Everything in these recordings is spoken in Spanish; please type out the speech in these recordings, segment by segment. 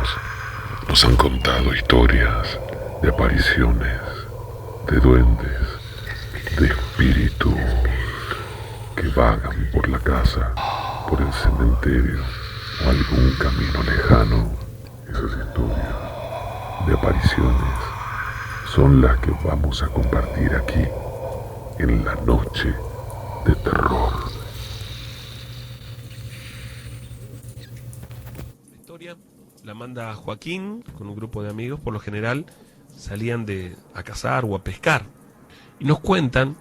amigos nos han contado historias de apariciones, de duendes, de espíritus que vagan por la casa, por el cementerio o algún camino lejano. Esas historias de apariciones son las que vamos a compartir aquí en la noche de terror. La historia la manda Joaquín con un grupo de amigos. Por lo general salían a cazar o a pescar, y nos cuentan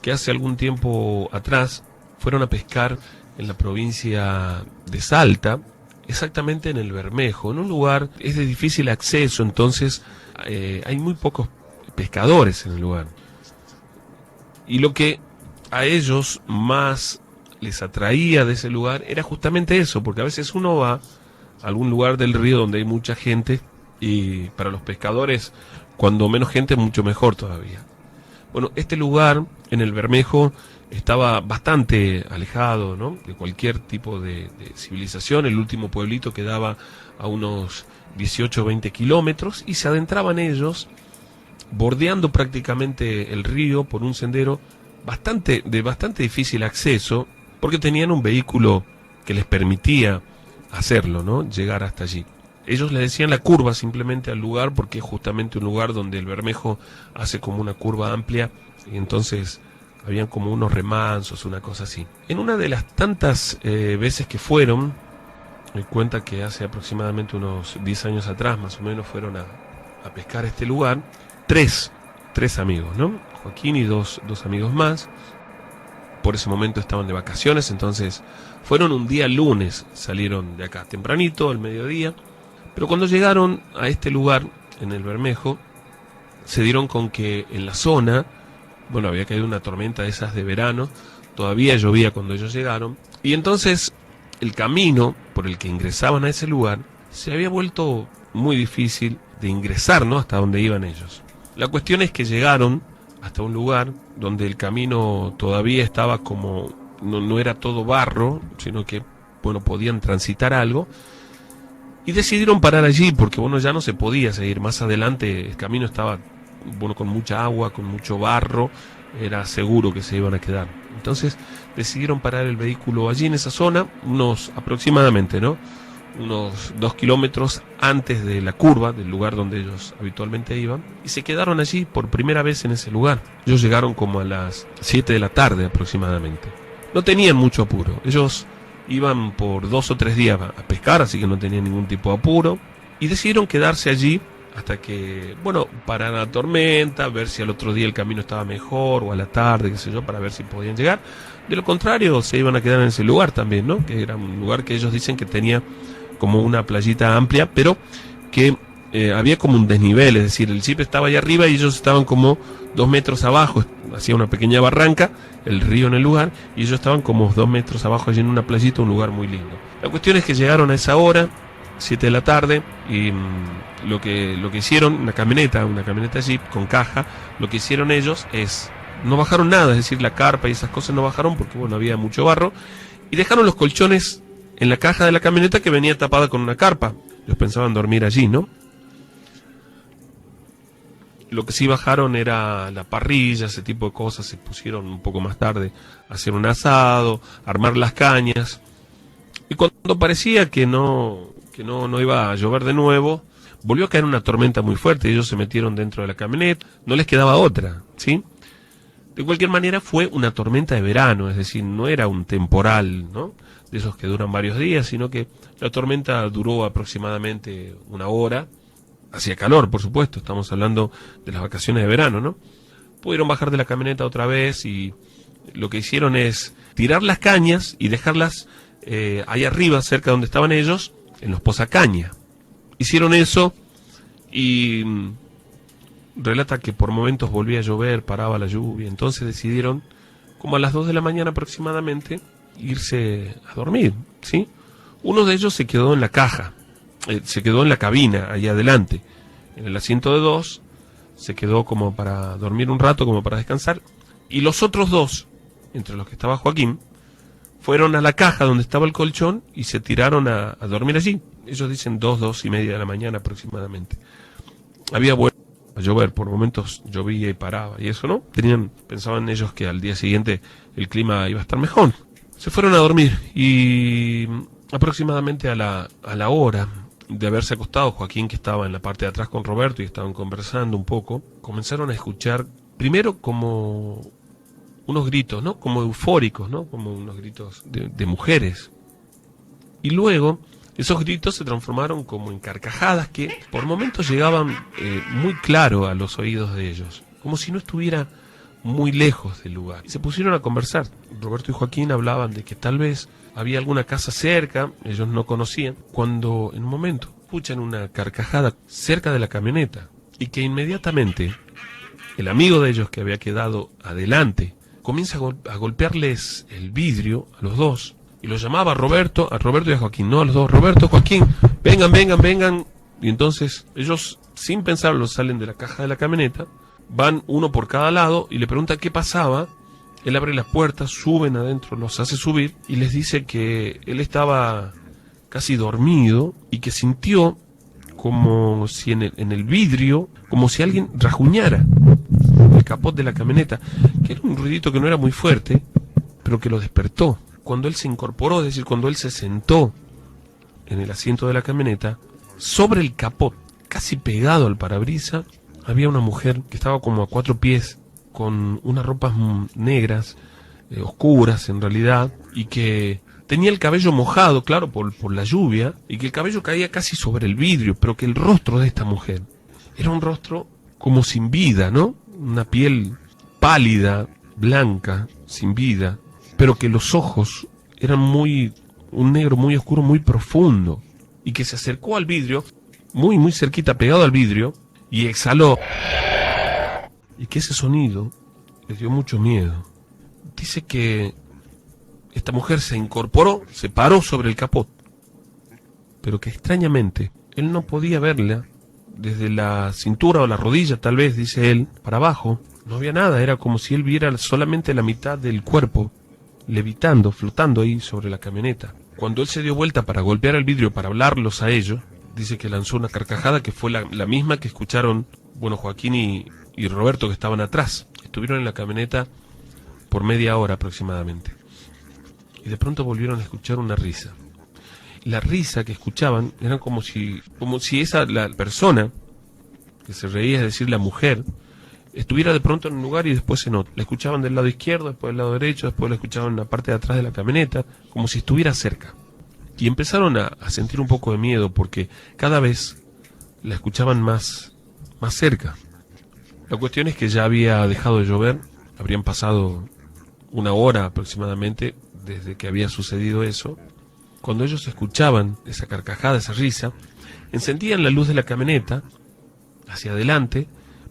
que hace algún tiempo atrás fueron a pescar en la provincia de Salta, exactamente en el Bermejo, en un lugar es de difícil acceso, entonces hay muy pocos pescadores en el lugar. Y lo que a ellos más les atraía de ese lugar era justamente eso, porque a veces uno va a algún lugar del río donde hay mucha gente, y para los pescadores, cuando menos gente, mucho mejor todavía. Bueno, este lugar en el Bermejo estaba bastante alejado, ¿no?, de cualquier tipo de civilización. El último pueblito quedaba a unos 18 o 20 kilómetros, y se adentraban ellos bordeando prácticamente el río por un sendero de bastante difícil acceso, porque tenían un vehículo que les permitía hacerlo, ¿no?, llegar hasta allí. Ellos le decían la curva simplemente al lugar, porque es justamente un lugar donde el Bermejo hace como una curva amplia, y entonces habían como unos remansos, una cosa así. En una de las tantas veces que fueron, me cuenta que hace aproximadamente unos 10 años atrás, más o menos, fueron a pescar este lugar, tres amigos, ¿no? Joaquín y dos amigos más. Por ese momento estaban de vacaciones, entonces fueron un día lunes, salieron de acá tempranito, al mediodía, pero cuando llegaron a este lugar, en el Bermejo, se dieron con que en la zona, bueno, había caído una tormenta de esas de verano, todavía llovía cuando ellos llegaron, y entonces el camino por el que ingresaban a ese lugar se había vuelto muy difícil de ingresar, ¿no?, hasta donde iban ellos. La cuestión es que llegaron hasta un lugar donde el camino todavía estaba como, no era todo barro, sino que, bueno, podían transitar algo, y decidieron parar allí porque, bueno, ya no se podía seguir. Más adelante el camino estaba, bueno, con mucha agua, con mucho barro, era seguro que se iban a quedar. Entonces decidieron parar el vehículo allí en esa zona, unos aproximadamente, ¿no?, unos 2 kilómetros antes de la curva del lugar donde ellos habitualmente iban, y se quedaron allí por primera vez en ese lugar. Ellos llegaron como a las 7 de la tarde aproximadamente. No tenían mucho apuro, ellos iban por 2 o 3 días a pescar, así que no tenían ningún tipo de apuro, y decidieron quedarse allí hasta que, bueno, parara la tormenta, ver si al otro día el camino estaba mejor, o a la tarde, qué sé yo, para ver si podían llegar. De lo contrario, se iban a quedar en ese lugar también, ¿no?, que era un lugar que ellos dicen que tenía como una playita amplia, pero que había como un desnivel, es decir, el jeep estaba allá arriba y ellos estaban como 2 metros abajo, hacía una pequeña barranca, el río en el lugar, y ellos estaban como 2 metros abajo allí en una playita, un lugar muy lindo. La cuestión es que llegaron a esa hora, 7 de la tarde, y lo que hicieron, una camioneta jeep con caja, lo que hicieron ellos es, no bajaron nada, es decir, la carpa y esas cosas no bajaron porque, bueno, había mucho barro, y dejaron los colchones en la caja de la camioneta que venía tapada con una carpa. Ellos pensaban dormir allí, ¿no? Lo que sí bajaron era la parrilla, ese tipo de cosas. Se pusieron un poco más tarde a hacer un asado, a armar las cañas. Y cuando parecía que no iba a llover de nuevo, volvió a caer una tormenta muy fuerte. Ellos se metieron dentro de la camioneta. No les quedaba otra, ¿sí? De cualquier manera fue una tormenta de verano, es decir, no era un temporal, ¿no?, de esos que duran varios días, sino que la tormenta duró aproximadamente 1 hora. Hacía calor, por supuesto, estamos hablando de las vacaciones de verano, ¿no? Pudieron bajar de la camioneta otra vez y lo que hicieron es tirar las cañas y dejarlas ahí arriba, cerca donde estaban ellos, en los posacaña. Hicieron eso y relata que por momentos volvía a llover, paraba la lluvia, entonces decidieron, como a las 2 de la mañana aproximadamente, irse a dormir, ¿sí? Uno de ellos se quedó en la caja, se quedó en la cabina, ahí adelante, en el asiento de 2, se quedó como para dormir un rato, como para descansar, y los otros 2, entre los que estaba Joaquín, fueron a la caja donde estaba el colchón y se tiraron a dormir allí. ellos dicen 2:30 de la mañana aproximadamente. Había vuelto a llover, por momentos llovía y paraba, y eso no, pensaban ellos que al día siguiente el clima iba a estar mejor. Se fueron a dormir y aproximadamente a la hora de haberse acostado, Joaquín, que estaba en la parte de atrás con Roberto y estaban conversando un poco, comenzaron a escuchar primero como unos gritos, ¿no? Como eufóricos, ¿no? Como unos gritos de mujeres. Y luego esos gritos se transformaron como en carcajadas que por momentos llegaban muy claro a los oídos de ellos, como si no estuviera muy lejos del lugar. Y se pusieron a conversar. Roberto y Joaquín hablaban de que tal vez había alguna casa cerca, ellos no conocían, cuando en un momento escuchan una carcajada cerca de la camioneta y que inmediatamente el amigo de ellos que había quedado adelante comienza a golpearles el vidrio a los dos y los llamaba a Roberto y a Joaquín, no a los dos, Roberto, Joaquín, vengan. Y entonces ellos, sin pensarlo, salen de la caja de la camioneta, van uno por cada lado y le preguntan qué pasaba. Él abre las puertas, suben adentro, los hace subir y les dice que él estaba casi dormido y que sintió como si en el vidrio, como si alguien rajuñara el capot de la camioneta, que era un ruidito que no era muy fuerte, pero que lo despertó. Cuando él se incorporó, es decir, cuando él se sentó en el asiento de la camioneta, sobre el capot, casi pegado al parabrisas, había una mujer que estaba como a 4 pies, con unas ropas negras, oscuras en realidad, y que tenía el cabello mojado, claro, por la lluvia, y que el cabello caía casi sobre el vidrio, pero que el rostro de esta mujer era un rostro como sin vida, ¿no? Una piel pálida, blanca, sin vida, pero que los ojos eran un negro muy oscuro, muy profundo, y que se acercó al vidrio, muy cerquita, pegado al vidrio, y exhaló. Y que ese sonido les dio mucho miedo. Dice que esta mujer se incorporó, se paró sobre el capot, pero que extrañamente él no podía verla desde la cintura o la rodilla, tal vez, dice él, para abajo. No había nada, era como si él viera solamente la mitad del cuerpo, levitando, flotando ahí sobre la camioneta. Cuando él se dio vuelta para golpear el vidrio, para hablarlos a ellos, dice que lanzó una carcajada que fue la misma que escucharon, Joaquín y Roberto, que estaban atrás. Estuvieron en la camioneta por media hora aproximadamente. Y de pronto volvieron a escuchar una risa. La risa que escuchaban era como si la persona que se reía, es decir, la mujer, estuviera de pronto en un lugar y después en otro. La escuchaban del lado izquierdo, después del lado derecho, después la escuchaban en la parte de atrás de la camioneta, como si estuviera cerca. Y empezaron a sentir un poco de miedo porque cada vez la escuchaban más cerca. La cuestión es que ya había dejado de llover, habrían pasado 1 hora aproximadamente desde que había sucedido eso. Cuando ellos escuchaban esa carcajada, esa risa, encendían la luz de la camioneta hacia adelante,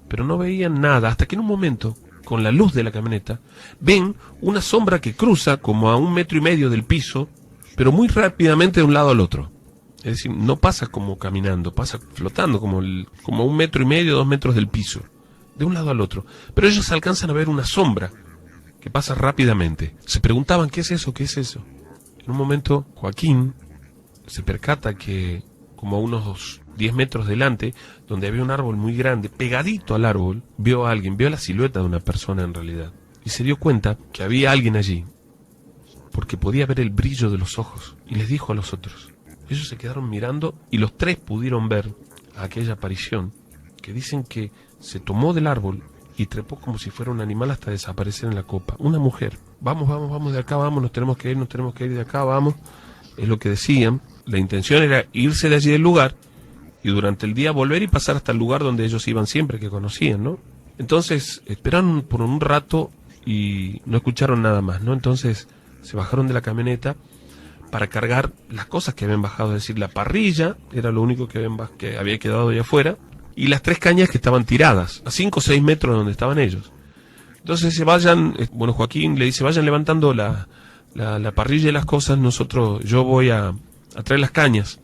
pero no veían nada, hasta que en un momento, con la luz de la camioneta, ven una sombra que cruza como a 1,5 metros del piso, pero muy rápidamente de un lado al otro. Es decir, no pasa como caminando, pasa flotando como a 1,5 metros, 2 metros del piso, de un lado al otro. Pero ellos alcanzan a ver una sombra que pasa rápidamente. Se preguntaban, ¿qué es eso? ¿Qué es eso? En un momento, Joaquín se percata que como a unos 10 metros delante, donde había un árbol muy grande, pegadito al árbol, vio a alguien, vio la silueta de una persona en realidad. Y se dio cuenta que había alguien allí, porque podía ver el brillo de los ojos. Y les dijo a los otros. Ellos se quedaron mirando y los 3 pudieron ver a aquella aparición, que dicen que se tomó del árbol y trepó como si fuera un animal hasta desaparecer en la copa. Una mujer. Vamos de acá, vamos, nos tenemos que ir de acá, vamos. Es lo que decían. La intención era irse de allí del lugar y durante el día volver y pasar hasta el lugar donde ellos iban siempre, que conocían, ¿no? Entonces esperaron por un rato y no escucharon nada más, ¿no? Entonces se bajaron de la camioneta para cargar las cosas que habían bajado, es decir, la parrilla era lo único que había quedado allá afuera, y las 3 cañas que estaban tiradas, a 5 o 6 metros de donde estaban ellos. Entonces Joaquín le dice, vayan levantando la parrilla y las cosas, yo voy a traer las cañas.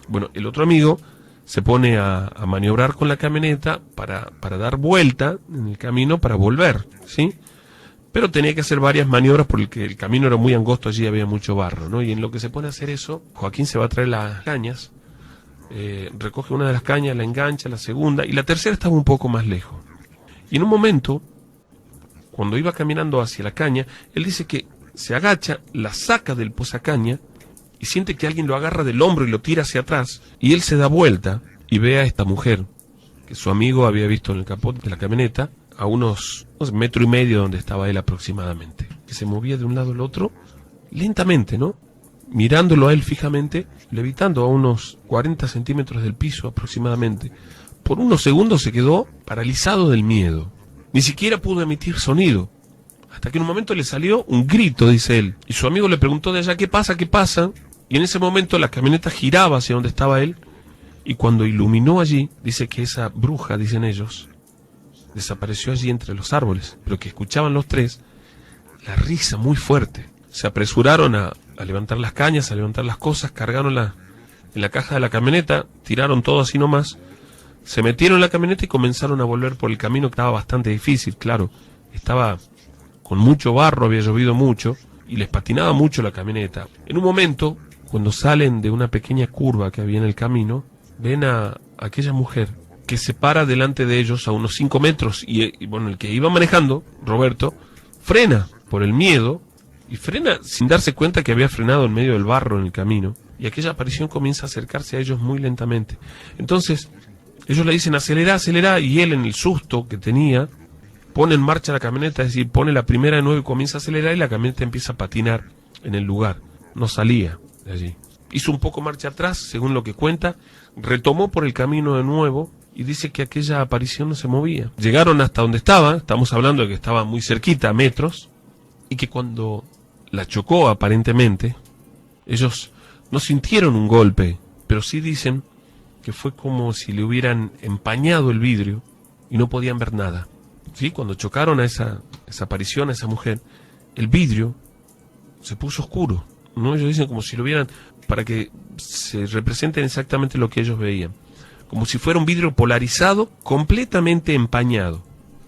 Bueno, el otro amigo se pone a maniobrar con la camioneta para dar vuelta en el camino para volver, ¿sí? Pero tenía que hacer varias maniobras porque el camino era muy angosto, allí había mucho barro, ¿no? Y en lo que se pone a hacer eso, Joaquín se va a traer las cañas recoge una de las cañas, la engancha, la segunda, y la tercera estaba un poco más lejos. Y en un momento, cuando iba caminando hacia la caña, él dice que se agacha, la saca del posacaña y siente que alguien lo agarra del hombro y lo tira hacia atrás, y él se da vuelta y ve a esta mujer que su amigo había visto en el capó de la camioneta a unos 1,5 metros de donde estaba él aproximadamente, que se movía de un lado al otro lentamente, ¿no? Mirándolo a él fijamente, levitando a unos 40 centímetros del piso aproximadamente. Por unos segundos se quedó paralizado del miedo. Ni siquiera pudo emitir sonido. Hasta que en un momento le salió un grito, dice él. Y su amigo le preguntó de allá, ¿qué pasa? ¿Qué pasa? Y en ese momento la camioneta giraba hacia donde estaba él. Y cuando iluminó allí, dice que esa bruja, dicen ellos, desapareció allí entre los árboles. Pero que escuchaban los tres la risa muy fuerte. Se apresuraron a levantar las cañas, a levantar las cosas, cargaron en la caja de la camioneta, tiraron todo así nomás, se metieron en la camioneta y comenzaron a volver por el camino, que estaba bastante difícil, claro, estaba con mucho barro, había llovido mucho y les patinaba mucho la camioneta. En un momento, cuando salen de una pequeña curva que había en el camino, ven a aquella mujer que se para delante de ellos a unos 5 metros y bueno, el que iba manejando, Roberto, frena por el miedo y frena sin darse cuenta que había frenado en medio del barro en el camino, y aquella aparición comienza a acercarse a ellos muy lentamente. Entonces ellos le dicen acelera, acelera, y él en el susto que tenía pone en marcha la camioneta, es decir, pone la primera de nuevo y comienza a acelerar, y la camioneta empieza a patinar en el lugar, no salía de allí. Hizo un poco marcha atrás, según lo que cuenta, retomó por el camino de nuevo y dice que aquella aparición no se movía. Llegaron hasta donde estaba, estamos hablando de que estaba muy cerquita, a metros, y que cuando la chocó aparentemente, ellos no sintieron un golpe, pero sí dicen que fue como si le hubieran empañado el vidrio y no podían ver nada. ¿Sí? Cuando chocaron a esa aparición, a esa mujer, el vidrio se puso oscuro, ¿no? Ellos dicen como si lo hubieran, para que se representen exactamente lo que ellos veían, como si fuera un vidrio polarizado, completamente empañado.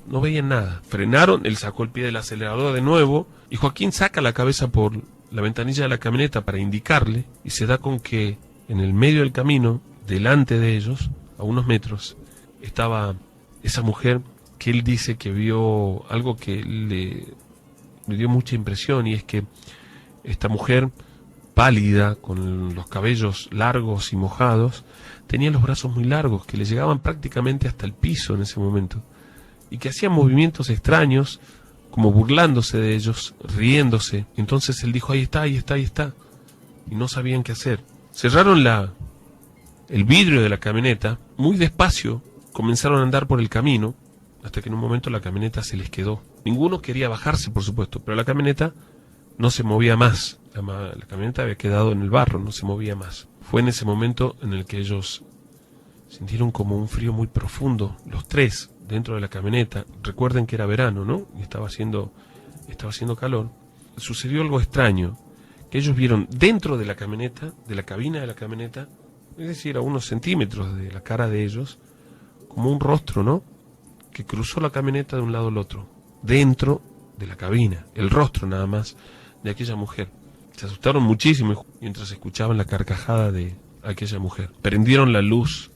No veían nada. Frenaron, él sacó el pie del acelerador de nuevo, y Joaquín saca la cabeza por la ventanilla de la camioneta para indicarle, y se da con que en el medio del camino, delante de ellos, a unos metros, estaba esa mujer que él dice que vio algo que le dio mucha impresión, y es que esta mujer, pálida, con los cabellos largos y mojados, tenía los brazos muy largos, que le llegaban prácticamente hasta el piso en ese momento, y que hacía movimientos extraños, como burlándose de ellos, riéndose. Entonces él dijo, ahí está, ahí está, ahí está, y no sabían qué hacer. Cerraron el vidrio de la camioneta, muy despacio, comenzaron a andar por el camino, hasta que en un momento la camioneta se les quedó. Ninguno quería bajarse, por supuesto, pero la camioneta no se movía más. La camioneta había quedado en el barro, no se movía más. Fue en ese momento en el que ellos sintieron como un frío muy profundo, los tres, dentro de la camioneta. Recuerden que era verano, ¿no? Y estaba haciendo calor. Sucedió algo extraño, que ellos vieron dentro de la camioneta, de la cabina de la camioneta, es decir, a unos centímetros de la cara de ellos, como un rostro, ¿no?, que cruzó la camioneta de un lado al otro, dentro de la cabina, el rostro nada más de aquella mujer. Se asustaron muchísimo mientras escuchaban la carcajada de aquella mujer. Prendieron la luz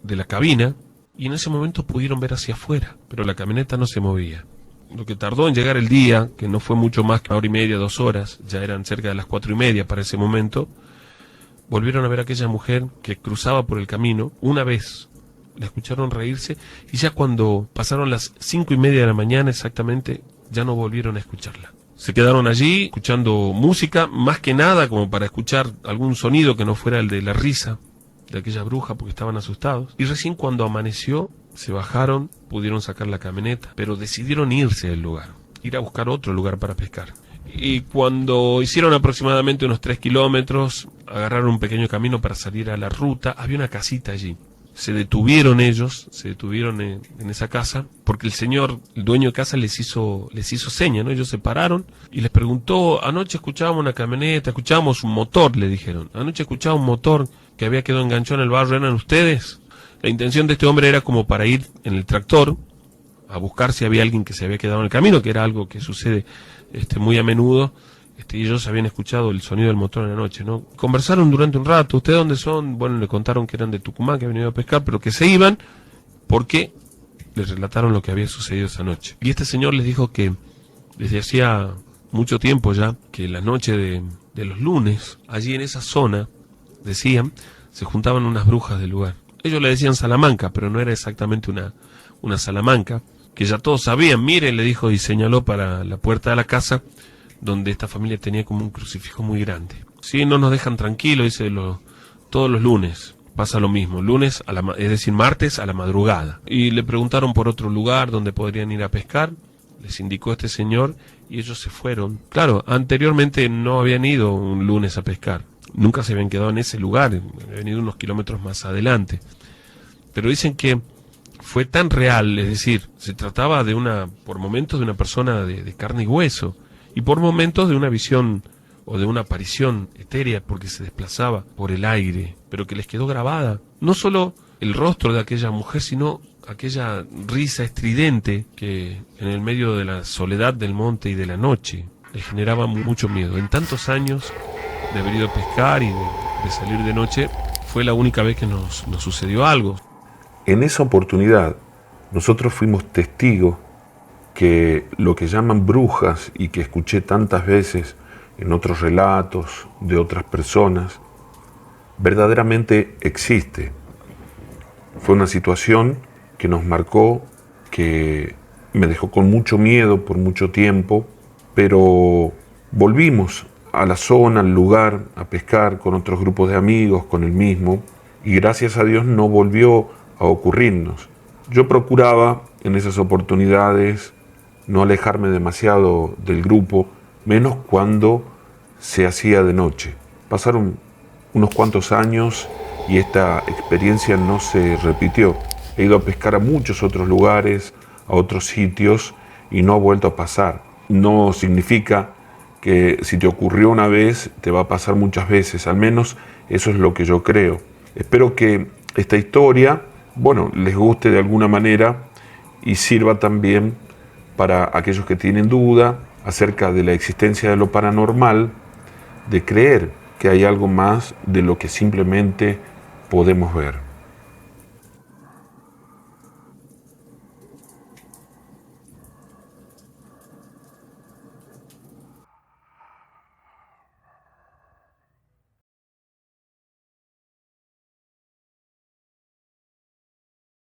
de la cabina y en ese momento pudieron ver hacia afuera, pero la camioneta no se movía. Lo que tardó en llegar el día, que no fue mucho más que 1h30, 2 horas, ya eran cerca de las 4:30 para ese momento, volvieron a ver a aquella mujer que cruzaba por el camino una vez. La escucharon reírse, y ya cuando pasaron las 5:30 de la mañana exactamente, ya no volvieron a escucharla. Se quedaron allí escuchando música, más que nada como para escuchar algún sonido que no fuera el de la risa de aquella bruja, porque estaban asustados. Y recién cuando amaneció, se bajaron, pudieron sacar la camioneta, pero decidieron irse del lugar, ir a buscar otro lugar para pescar. Y cuando hicieron aproximadamente unos 3 kilómetros, agarraron un pequeño camino para salir a la ruta. Había una casita allí. Se detuvieron en esa casa, porque el señor, el dueño de casa, les hizo seña, ¿no? Ellos se pararon y les preguntó, anoche escuchábamos una camioneta, escuchábamos un motor, le dijeron. Anoche escuchábamos un motor que había quedado enganchado en el barro, ¿eran ustedes? La intención de este hombre era como para ir en el tractor a buscar si había alguien que se había quedado en el camino, que era algo que sucede muy a menudo y ellos habían escuchado el sonido del motor en la noche, ¿no? Conversaron durante un rato. ¿Ustedes dónde son? Bueno, le contaron que eran de Tucumán, que habían ido a pescar, pero que se iban porque les relataron lo que había sucedido esa noche. Y este señor les dijo que desde hacía mucho tiempo ya, que la noche de los lunes, allí en esa zona, decían, se juntaban unas brujas del lugar. Ellos le decían Salamanca, pero no era exactamente una Salamanca, que ya todos sabían. Mire, le dijo, y señaló para la puerta de la casa, donde esta familia tenía como un crucifijo muy grande. Sí, no nos dejan tranquilos, dice, todos los lunes pasa lo mismo, lunes, es decir, martes a la madrugada. Y le preguntaron por otro lugar donde podrían ir a pescar, les indicó este señor, y ellos se fueron. Claro, anteriormente no habían ido un lunes a pescar, nunca se habían quedado en ese lugar, habían ido unos kilómetros más adelante. Pero dicen que fue tan real, es decir, se trataba por momentos de una persona de carne y hueso, y por momentos de una visión o de una aparición etérea, porque se desplazaba por el aire, pero que les quedó grabada no solo el rostro de aquella mujer, sino aquella risa estridente que en el medio de la soledad del monte y de la noche les generaba mucho miedo. En tantos años de haber ido a pescar y de salir de noche, fue la única vez que nos sucedió algo. En esa oportunidad, nosotros fuimos testigos que lo que llaman brujas y que escuché tantas veces en otros relatos de otras personas, verdaderamente existe. Fue una situación que nos marcó, que me dejó con mucho miedo por mucho tiempo, pero volvimos a la zona, al lugar, a pescar con otros grupos de amigos, con el mismo, y gracias a Dios no volvió a ocurrirnos. Yo procuraba en esas oportunidades no alejarme demasiado del grupo, menos cuando se hacía de noche. Pasaron unos cuantos años y esta experiencia no se repitió. He ido a pescar a muchos otros lugares, a otros sitios, y no ha vuelto a pasar. No significa que si te ocurrió una vez, te va a pasar muchas veces. Al menos eso es lo que yo creo. Espero que esta historia, les guste de alguna manera y sirva también para aquellos que tienen duda acerca de la existencia de lo paranormal, de creer que hay algo más de lo que simplemente podemos ver.